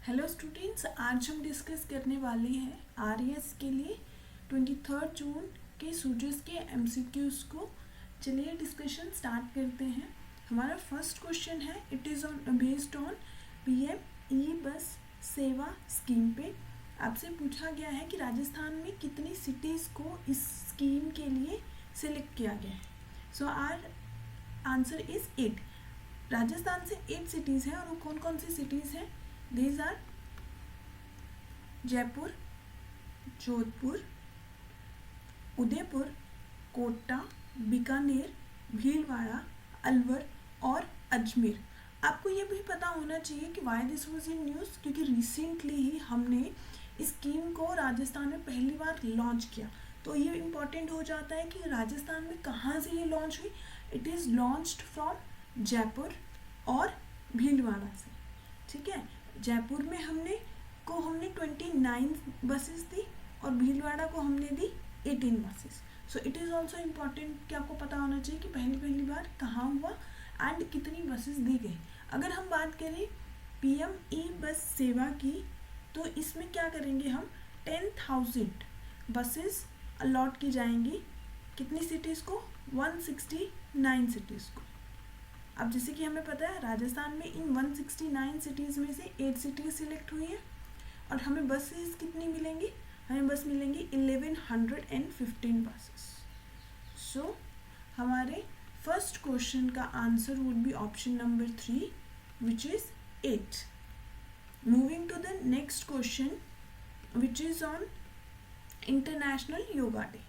Hello students, आज हम discuss करने वाले हैं आरएस के लिए 23 जून के सूजस के एमसीक्यूज को। चलिए डिस्कशन स्टार्ट करते हैं। हमारा फर्स्ट क्वेश्चन है, it is on based on PM e bus Seva scheme पे। आपसे पूछा गया है कि राजस्थान में कितनी सिटीज़ को इस स्कीम के लिए सिलेक्ट किया गया है। सो आर आंसर इज 8। राजस्थान से 8 सिटीज़ हैं और वो कौन कौन सी सिटीज़ हैं? These are जयपुर, जोधपुर, उदयपुर, कोटा, बीकानेर, भीलवाड़ा, अलवर और अजमेर। आपको ये भी पता होना चाहिए कि why this was in news, क्योंकि रिसेंटली ही हमने इस स्कीम को राजस्थान में पहली बार लॉन्च किया। तो ये इम्पॉर्टेंट हो जाता है कि राजस्थान में कहाँ से ये लॉन्च हुई। It is launched from Jaipur और भीलवाड़ा से। ठीक है, जयपुर में हमने 29 बसेस दी और भीलवाड़ा को हमने दी 18 buses. So it is also important कि आपको पता होना चाहिए कि पहली बार कहाँ हुआ एंड कितनी बसेस दी गई। अगर हम बात करें पीएम ई बस सेवा की, तो इसमें क्या करेंगे हम, 10,000 बसेस अलॉट की जाएंगी। कितनी सिटीज़ को? 169 सिटीज़ को। अब जैसे कि हमें पता है राजस्थान में इन 169 सिटीज़ में से 8 सिटीज़ सिलेक्ट हुई है और हमें बसेस कितनी मिलेंगी? हमें बस मिलेंगी 1115 बसेस। सो हमारे फर्स्ट क्वेश्चन का answer would be option number 3 which is 8। Moving to the next question which is on international yoga day.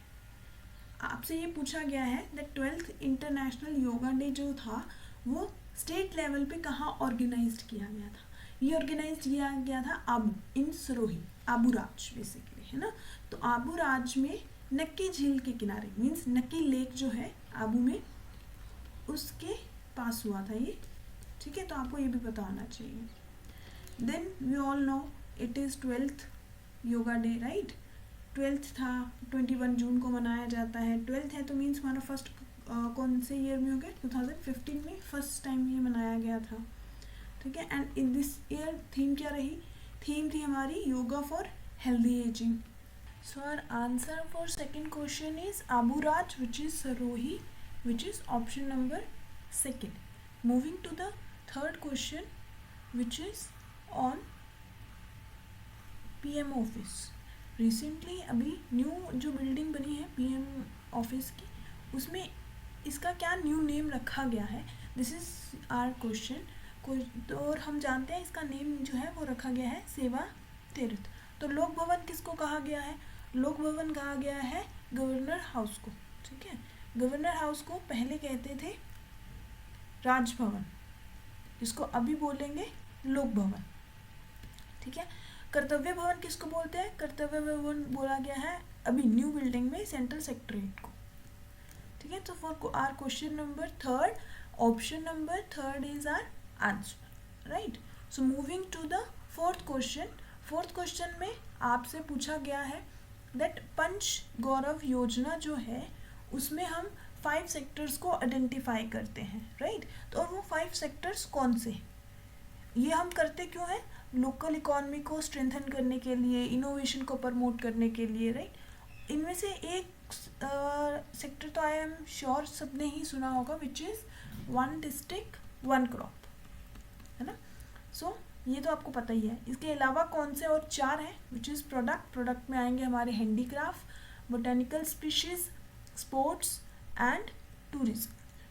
आपसे ये पूछा गया है the 12th international yoga day जो था वो स्टेट लेवल पे कहाँ ऑर्गेनाइज्ड किया गया था? ये ऑर्गेनाइज किया गया था आबू इन सरोही, आबू राज बेसिकली, है ना। तो आबू राज में नक्की झील के किनारे, मीन्स नक्की लेक जो है आबू में, उसके पास हुआ था ये। ठीक है, तो आपको ये भी पता होना चाहिए। Then we all know it is 12th yoga day, right. 12th था, 21 जून को मनाया जाता है। 12th है तो मीन्स हमारा फर्स्ट कौन से ईयर में हो गया? 2015 में फर्स्ट टाइम ये मनाया गया था। ठीक है, and in this year theme क्या रही? थीम थी हमारी yoga for healthy ageing. So our answer for second question is Abu Raj which is Sirohi, which is option number 2. Moving to the third question which is on PM office. Recently अभी new जो building बनी है PM office की, उसमें इसका क्या new name रखा गया है? This is our question. और हम जानते हैं इसका नेम जो है वो रखा गया है सेवा तीर्थ। तो लोक भवन किसको कहा गया है? लोक भवन कहा गया है गवर्नर हाउस को। ठीक है, गवर्नर हाउस को पहले कहते थे राजभवन, जिसको अभी बोलेंगे लोक भवन। ठीक है, कर्तव्य भवन किसको बोलते हैं? कर्तव्य भवन बोला गया है अभी न्यू बिल्डिंग में सेंट्रल सेक्रेटरीट को। ठीक है, तो for our question number 3, option number 3 is our answer, right. So moving to the fourth question. Fourth question में आपसे पूछा गया है दैट पंच गौरव योजना जो है उसमें हम 5 सेक्टर्स को आइडेंटिफाई करते हैं, राइट। तो और वो 5 सेक्टर्स कौन से? ये हम करते क्यों हैं? लोकल इकोनॉमी को स्ट्रेंथन करने के लिए, इनोवेशन को प्रमोट करने के लिए, राइट। इनमें से एक सेक्टर तो आई एम श्योर सबने ही सुना होगा, विच इज़ 1 डिस्ट्रिक्ट 1 क्रॉप, है ना। सो ये तो आपको पता ही है। इसके अलावा कौन से और 4 हैं? विच इज़ प्रोडक्ट में आएंगे हमारे handicraft, botanical species, sports and tourism.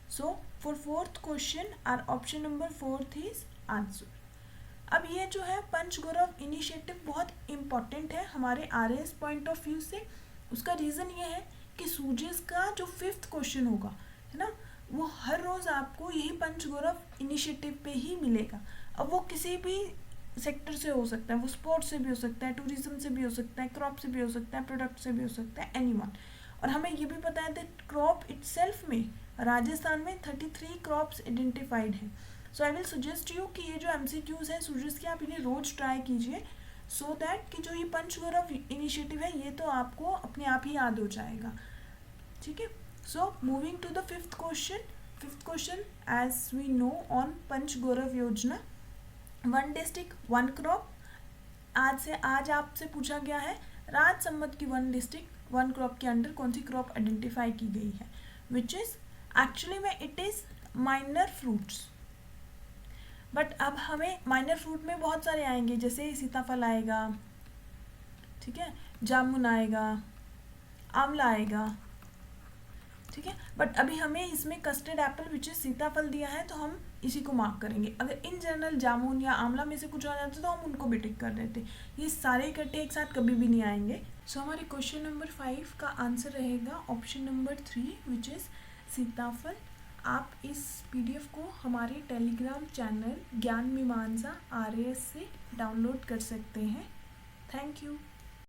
So for fourth question our option number 4 is answer. अब ये जो है पंचगौरव इनिशिएटिव बहुत इम्पॉर्टेंट है हमारे आरएस पॉइंट ऑफ व्यू से। उसका रीज़न ये है कि सूजेस का जो 5th क्वेश्चन होगा, है ना, वो हर रोज़ आपको यही पंचगौरव इनिशिएटिव पे ही मिलेगा। अब वो किसी भी सेक्टर से हो सकता है, वो स्पोर्ट्स से भी हो सकता है, टूरिज्म से भी हो सकता है, क्रॉप से भी हो सकता है, प्रोडक्ट से भी हो सकता है, एनीवन। और हमें ये भी पता है दैट क्रॉप इटसेल्फ में राजस्थान में 33 क्रॉप्स आइडेंटिफाइड हैं। सो आई विल सजेस्ट यू कि ये जो एमसीक्यूज हैं सूजेस के, आप इन्हें रोज़ ट्राई कीजिए, सो दैट कि जो ये पंचगौरव इनिशिएटिव है ये तो आपको अपने आप ही याद हो जाएगा। ठीक है, so moving to the 5th question as we know on Panchgaurav योजना, 1 district 1 crop, आज आपसे पूछा गया है राज संबत की वन डिस्ट्रिक्ट वन क्रॉप के अंडर कौन सी क्रॉप आइडेंटिफाई की गई है, विच इज एक्चुअली में it is minor fruits. But अब हमें माइनर फ्रूट में बहुत सारे आएंगे, जैसे सीताफल आएगा, ठीक है, जामुन आएगा, आंवला आएगा, ठीक है। बट अभी हमें इसमें कस्टर्ड एप्पल विच इज सीताफल दिया है, तो हम इसी को मार्क करेंगे। अगर इन जनरल जामुन या आंवला में से कुछ आ जाता तो हम उनको भी टिक कर देते। ये सारे इकट्ठे एक साथ कभी भी नहीं आएंगे। सो हमारे क्वेश्चन नंबर 5 का आंसर रहेगा ऑप्शन नंबर 3 विच इज़ सीताफल। आप इस PDF को हमारे टेलीग्राम चैनल ज्ञान मीमांसा RAS से डाउनलोड कर सकते हैं। Thank you.